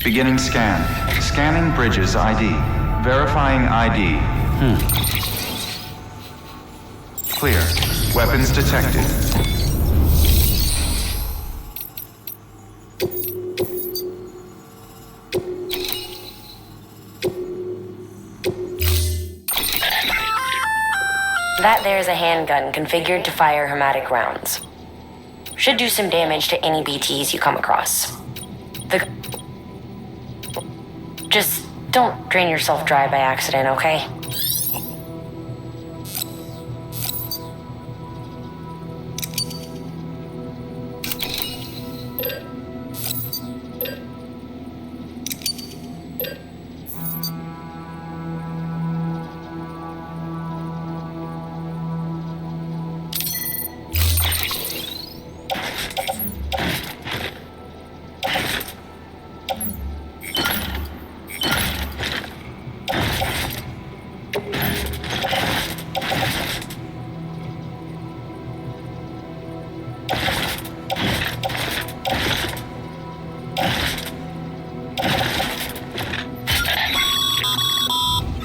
Beginning scan. Scanning bridges ID. Verifying ID. Clear. Weapons detected. That there's a handgun configured to fire hermetic rounds. Should do some damage to any BTs you come across. Just don't drain yourself dry by accident, okay?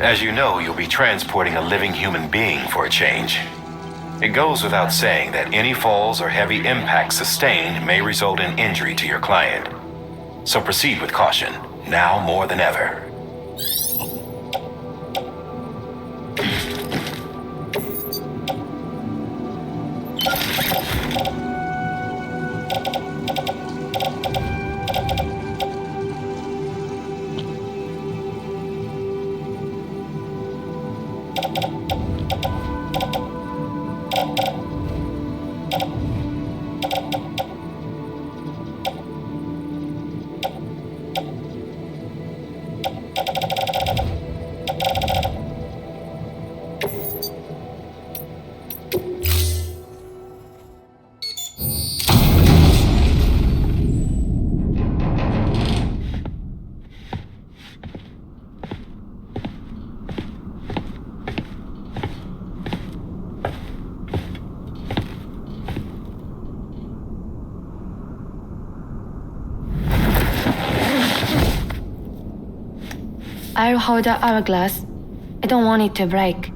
As you know, you'll be transporting a living human being for a change. It goes without saying that any falls or heavy impacts sustained may result in injury to your client. So proceed with caution, now more than ever. I'll hold the hourglass. I don't want it to break.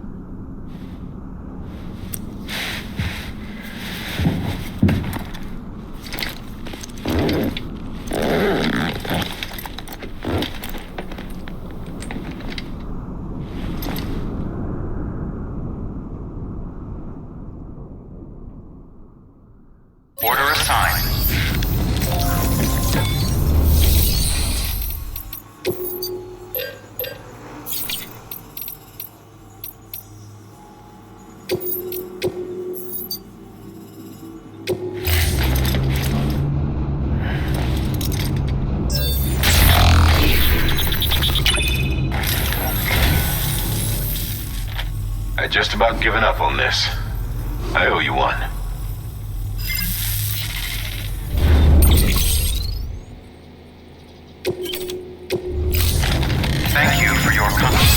Order assigned. I'd just about given up on this. I owe you one. Thank you for your company.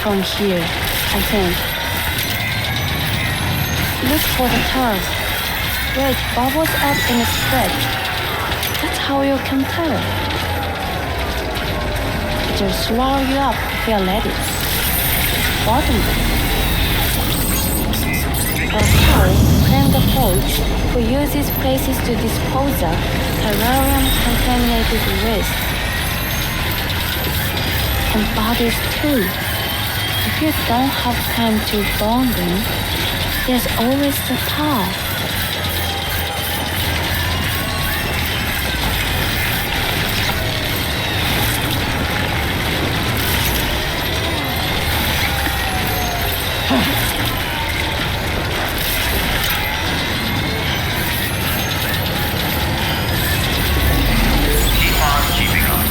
from here, I think. Look for the turf, where it bubbles up and spreads. That's how you can tell. It'll swallow you up if you're ready. Bottom. Our cows claim the folks who use these places to dispose of terrarium-contaminated waste. And bodies too. If you don't have time to burn them, there's always the tar. Keep on keeping on.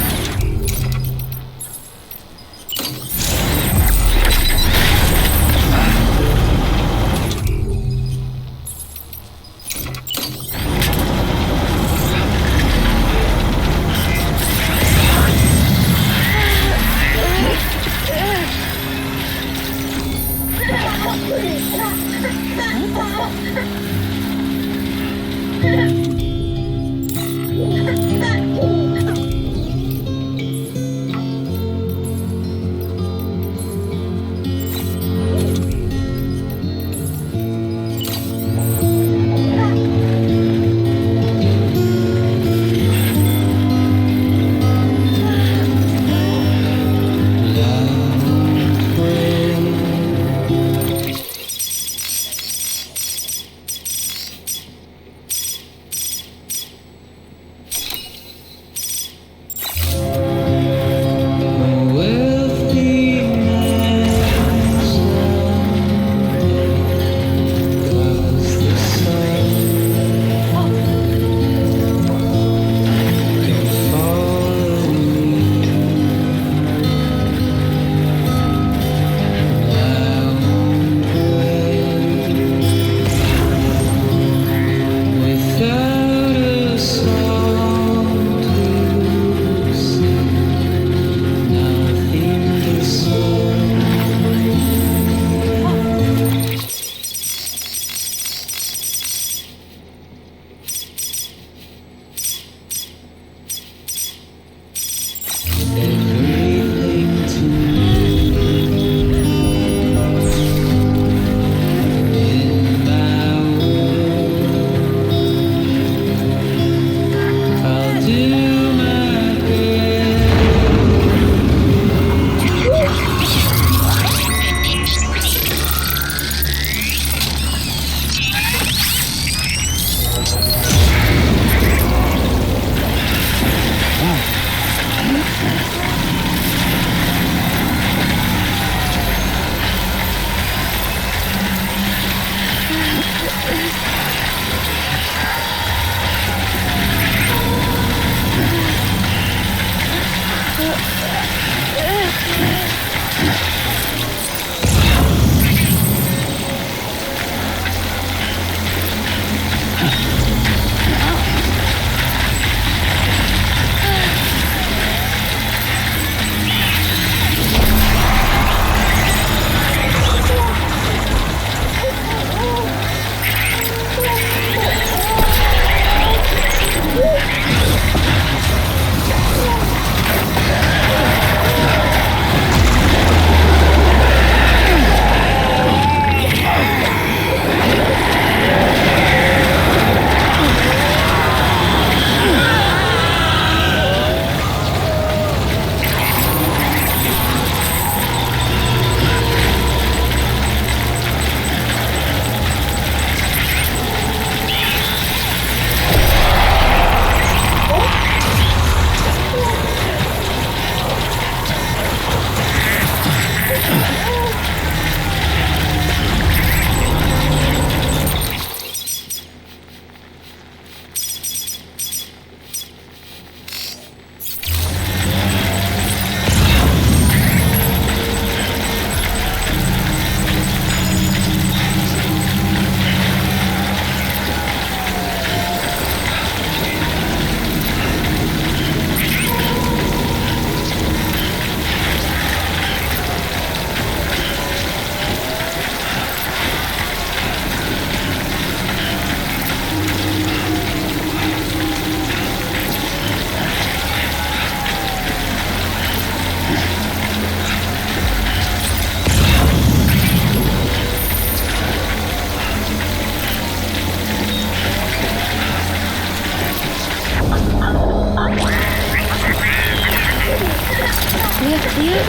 We're clear.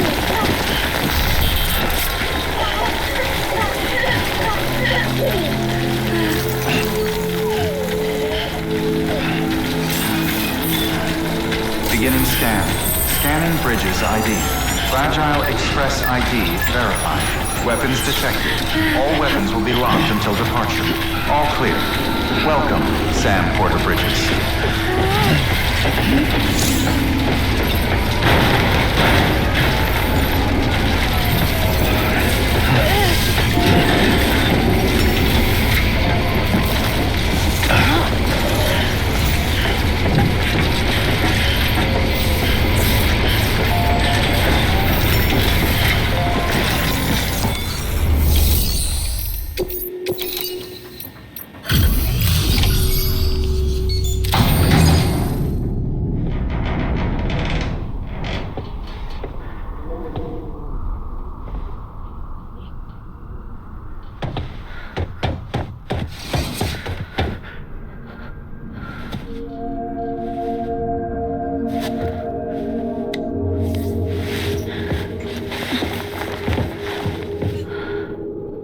Beginning scan. Scanning bridges ID. Fragile Express ID verified. Weapons detected. All weapons will be locked until departure. All clear. Welcome, Sam Porter Bridges.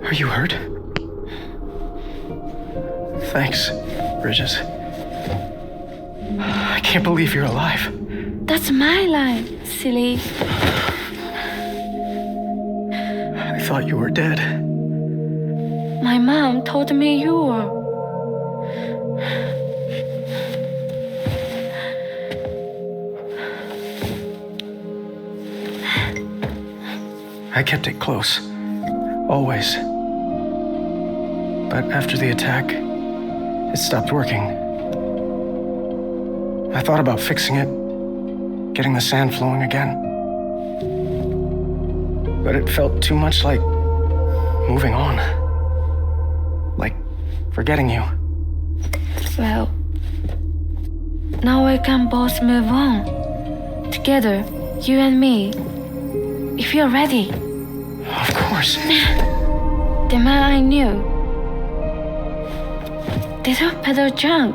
Are you hurt? Thanks, Bridges. I can't believe you're alive. That's my line, silly. I thought you were dead. My mom told me you were. I kept it close. Always. But after the attack, it stopped working. I thought about fixing it, getting the sand flowing again. But it felt too much like moving on. Like forgetting you. Well, now we can both move on. Together, you and me. If you're ready. Of course. The man I knew. Little peddler junk.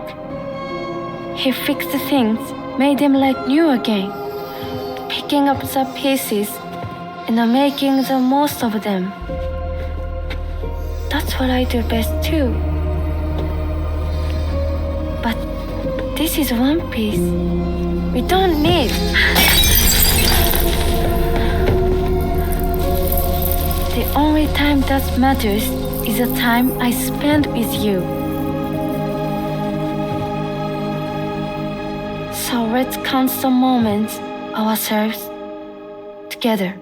He fixed things, made them like new again. Picking up the pieces and making the most of them. That's what I do best too. But this is one piece we don't need. The only time that matters is the time I spend with you. So let's count some moments ourselves together.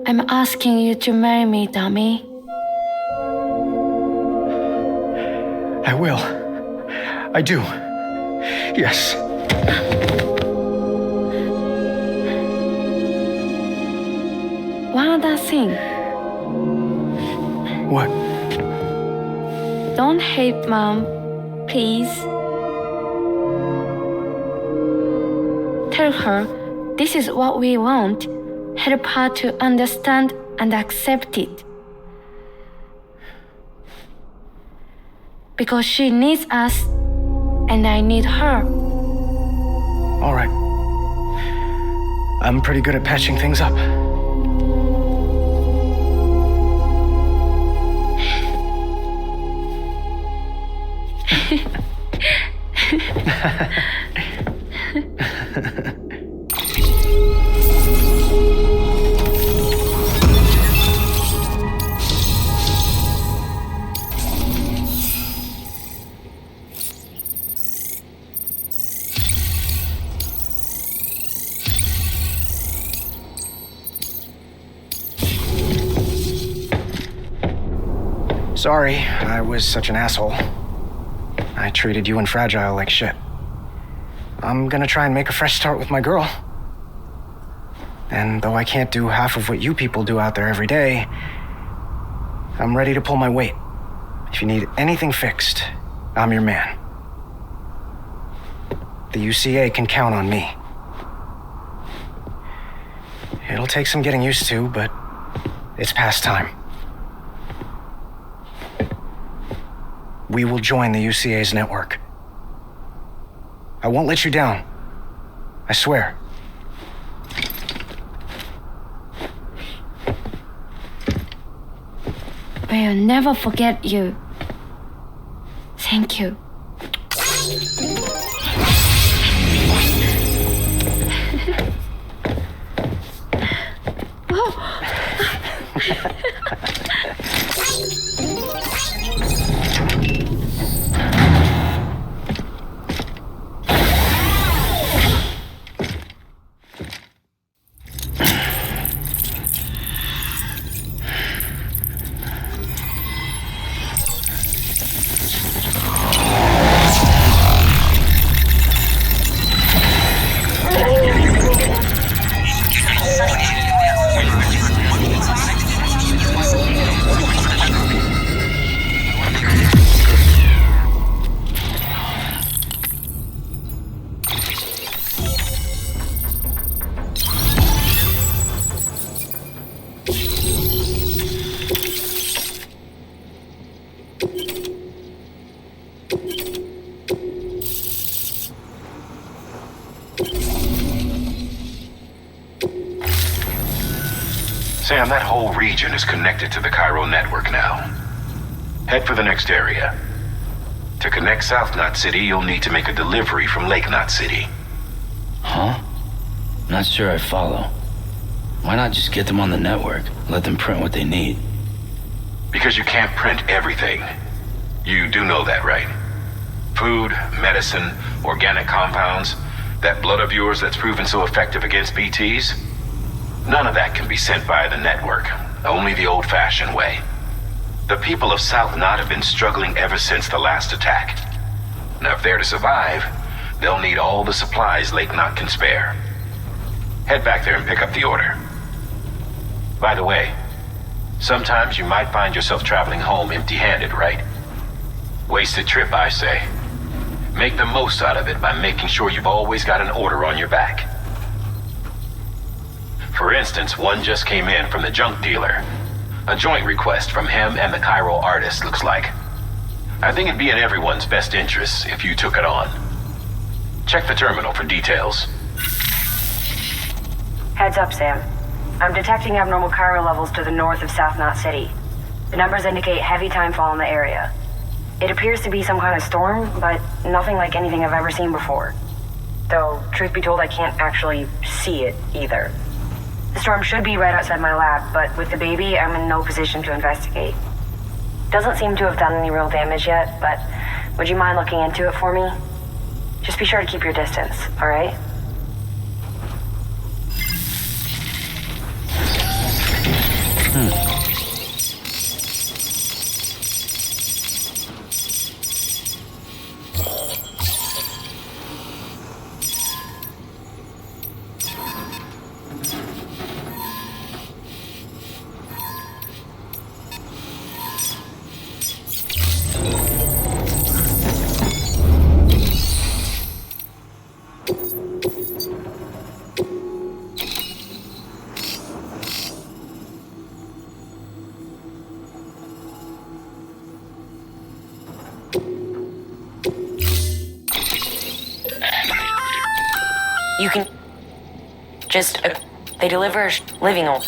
I'm asking you to marry me, dummy. I will. I do. Yes. One other thing. What? Don't hate Mom, please. Tell her this is what we want. Help her to understand and accept it. Because she needs us, and I need her. All right. I'm pretty good at patching things up. Sorry, I was such an asshole. I treated you and Fragile like shit. I'm gonna try and make a fresh start with my girl. And though I can't do half of what you people do out there every day, I'm ready to pull my weight. If you need anything fixed, I'm your man. The UCA can count on me. It'll take some getting used to, but it's past time. We will join the UCA's network. I won't let you down. I swear. We'll never forget you. Thank you. Sam, that whole region is connected to the Chiral network now. Head for the next area. To connect South Knot City, you'll need to make a delivery from Lake Knot City. Huh? Not sure I follow. Why not just get them on the network? Let them print what they need. Because you can't print everything. You do know that, right? Food, medicine, organic compounds, that blood of yours that's proven so effective against BTs? None of that can be sent via the network. Only the old-fashioned way. The people of South Knot have been struggling ever since the last attack. Now, if they're to survive, they'll need all the supplies Lake Knot can spare. Head back there and pick up the order. By the way, sometimes you might find yourself traveling home empty-handed, right? Wasted trip, I say. Make the most out of it by making sure you've always got an order on your back. For instance, one just came in from the junk dealer. A joint request from him and the Chiral artist, looks like. I think it'd be in everyone's best interest if you took it on. Check the terminal for details. Heads up, Sam. I'm detecting abnormal Chiral levels to the north of South Knot City. The numbers indicate heavy timefall in the area. It appears to be some kind of storm, but nothing like anything I've ever seen before. Though, truth be told, I can't actually see it either. The storm should be right outside my lab, but with the baby, I'm in no position to investigate. Doesn't seem to have done any real damage yet, but would you mind looking into it for me? Just be sure to keep your distance, all right? You can just, they deliver living oil.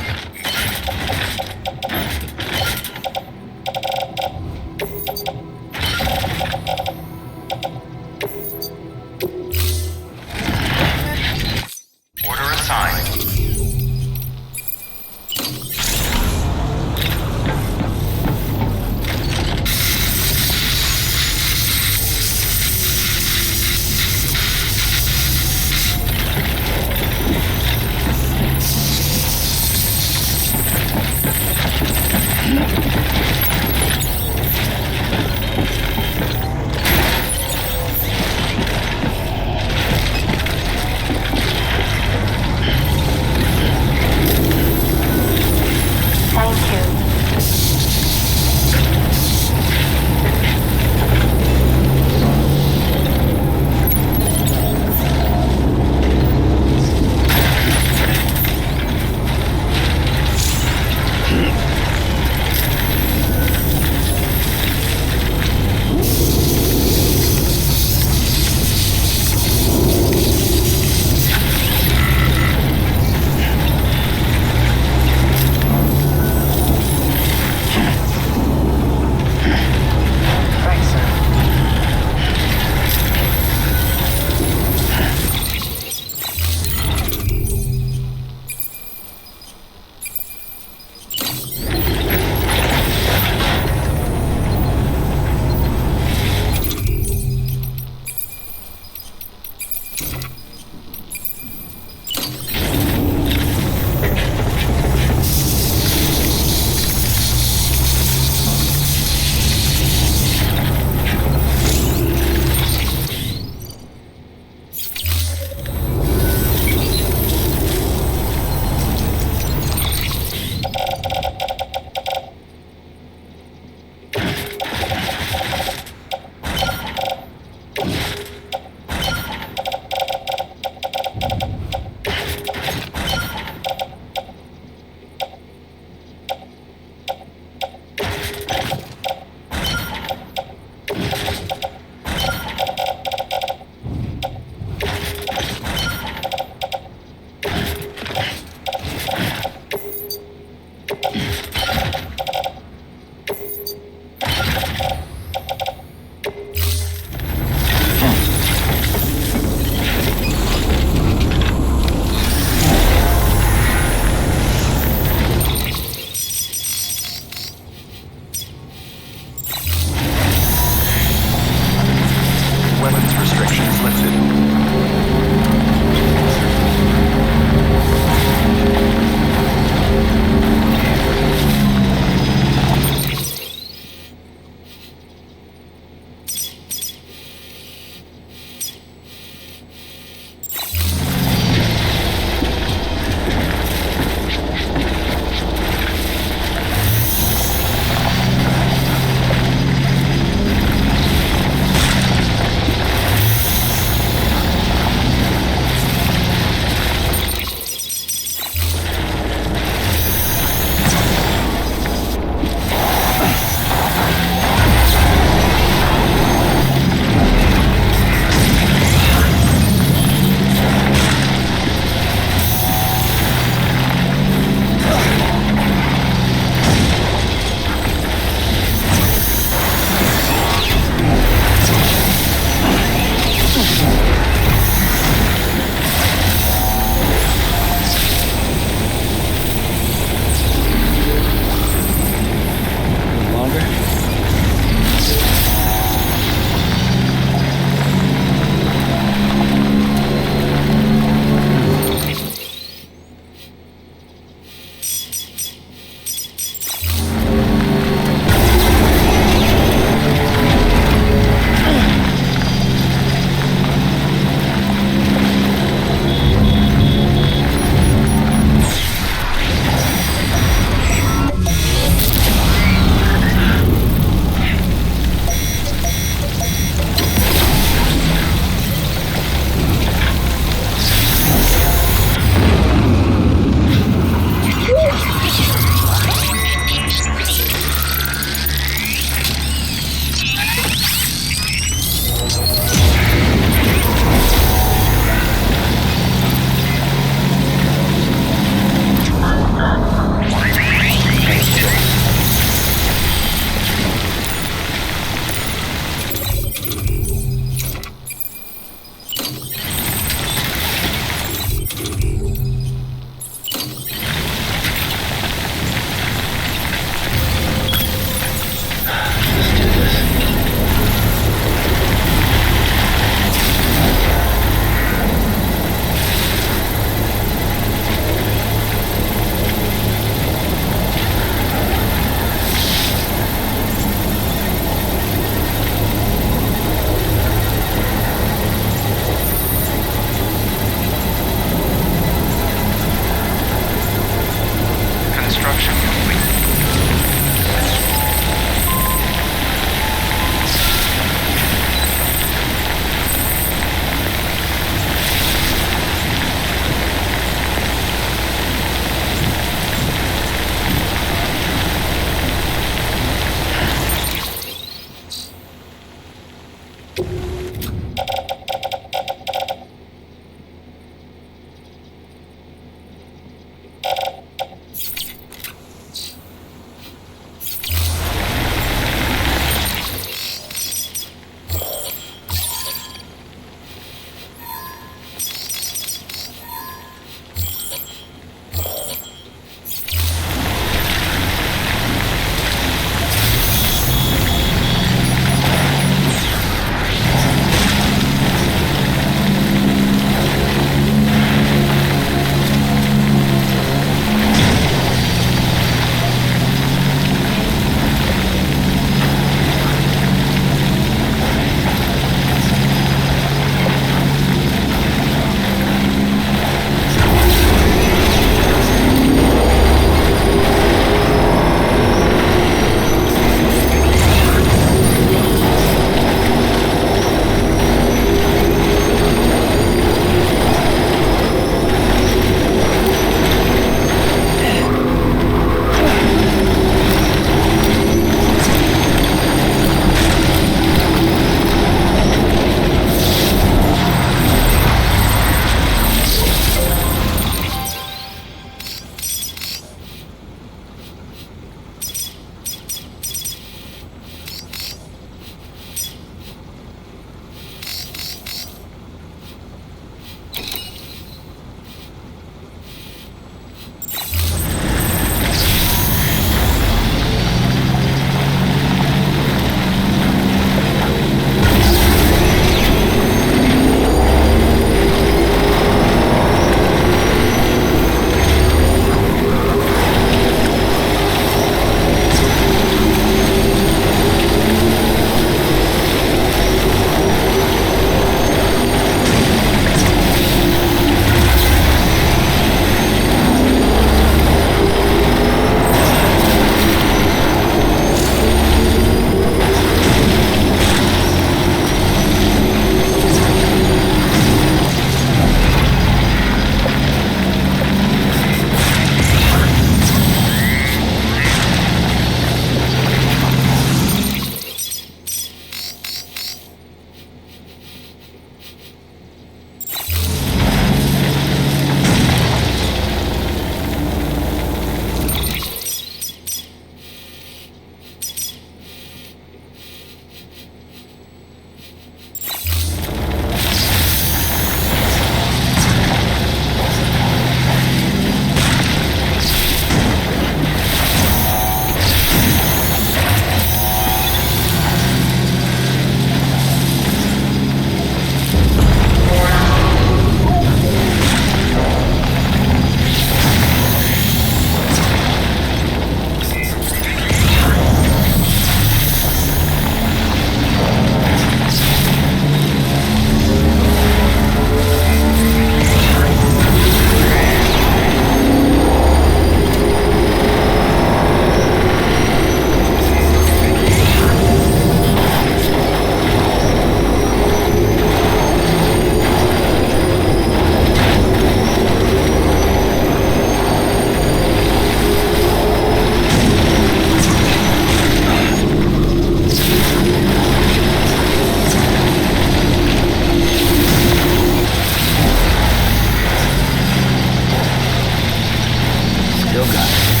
still got it.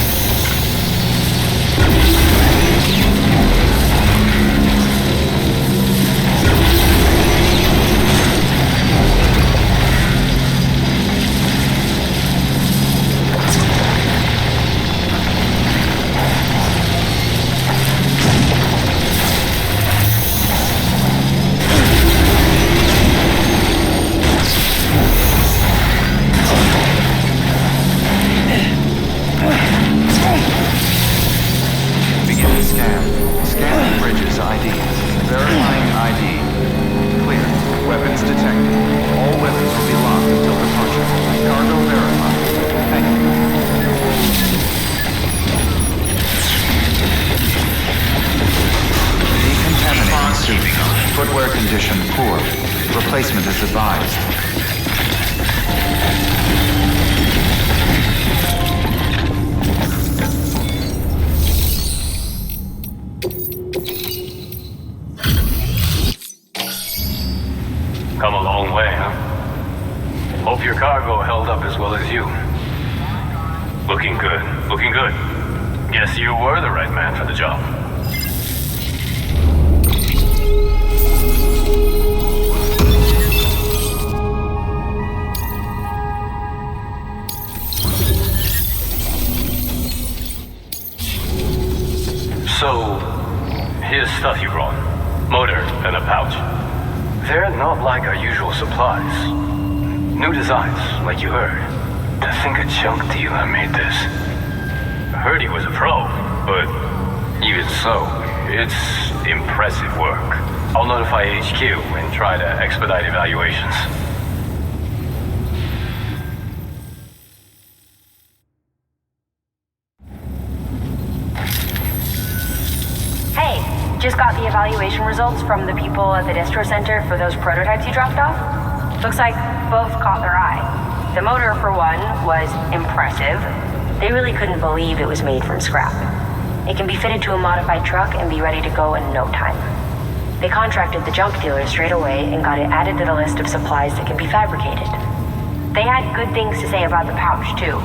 Footwear condition poor. Replacement is advised. Come a long way, huh? Hope your cargo held up as well as you. Looking good, looking good. Guess you were the right man for the job. So, here's stuff you brought. Motor and a pouch. They're not like our usual supplies. New designs, like you heard. To think a junk dealer made this. I heard he was a pro, but even so, it's impressive work. I'll notify HQ and try to expedite evaluations. Just got the evaluation results from the people at the distro center for those prototypes you dropped off. Looks like both caught their eye. The motor, for one, was impressive. They really couldn't believe it was made from scrap. It can be fitted to a modified truck and be ready to go in no time. They contracted the junk dealer straight away and got it added to the list of supplies that can be fabricated. They had good things to say about the pouch, too.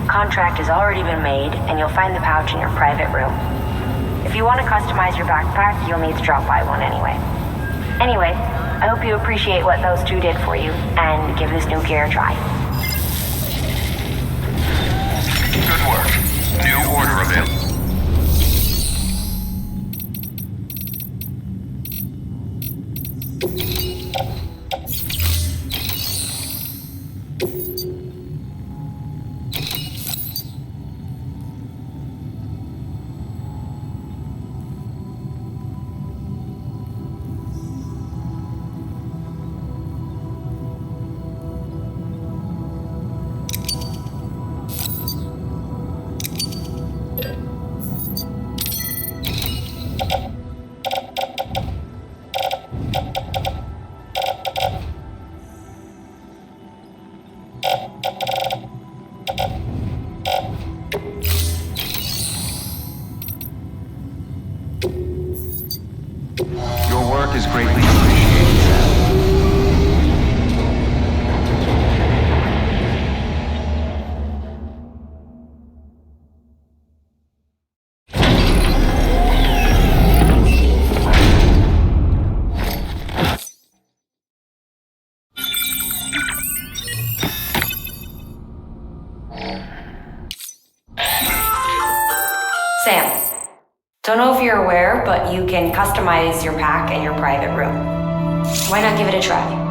Contract has already been made, and you'll find the pouch in your private room. If you want to customize your backpack, you'll need to drop by one anyway. Anyway, I hope you appreciate what those two did for you, and give this new gear a try. Good work. New order available. Your work is greatly appreciated, Sam. Sam, don't know if you're aware, but you can customize your pack and your private room. Why not give it a try?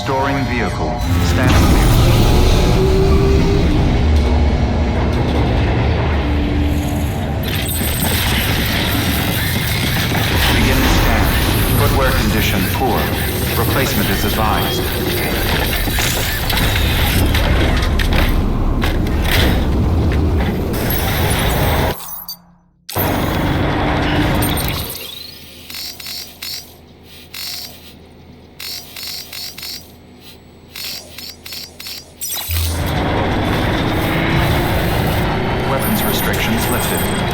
Storing vehicle. Standing. Begin scan. Footwear condition poor. Replacement is advised. Restrictions lifted.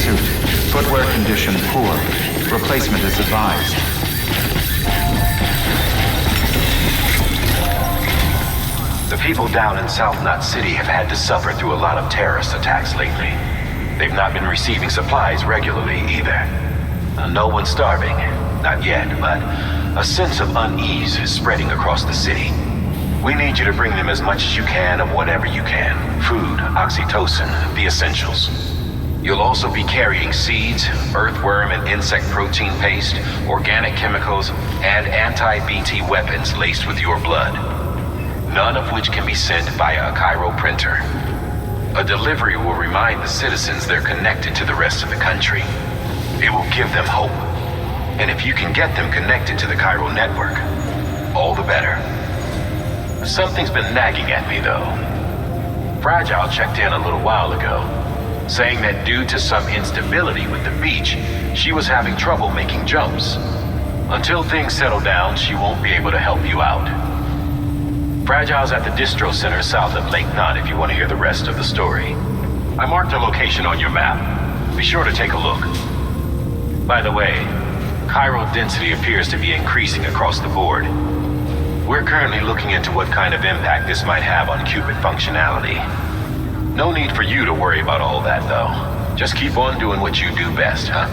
suit. Footwear condition poor. Replacement is advised. The people down in South Knot City have had to suffer through a lot of terrorist attacks lately. They've not been receiving supplies regularly either. No one's starving, not yet, but a sense of unease is spreading across the city. We need you to bring them as much as you can of whatever you can. Food, oxytocin, the essentials. You'll also be carrying seeds, earthworm and insect protein paste, organic chemicals, and anti-BT weapons laced with your blood. None of which can be sent via a Chiral printer. A delivery will remind the citizens they're connected to the rest of the country. It will give them hope. And if you can get them connected to the Chiral network, all the better. Something's been nagging at me, though. Fragile checked in a little while ago, saying that due to some instability with the beach, she was having trouble making jumps. Until things settle down, she won't be able to help you out. Fragile's at the distro center south of Lake Knot if you want to hear the rest of the story. I marked her location on your map. Be sure to take a look. By the way, chiral density appears to be increasing across the board. We're currently looking into what kind of impact this might have on qubit functionality. No need for you to worry about all that, though. Just keep on doing what you do best, huh?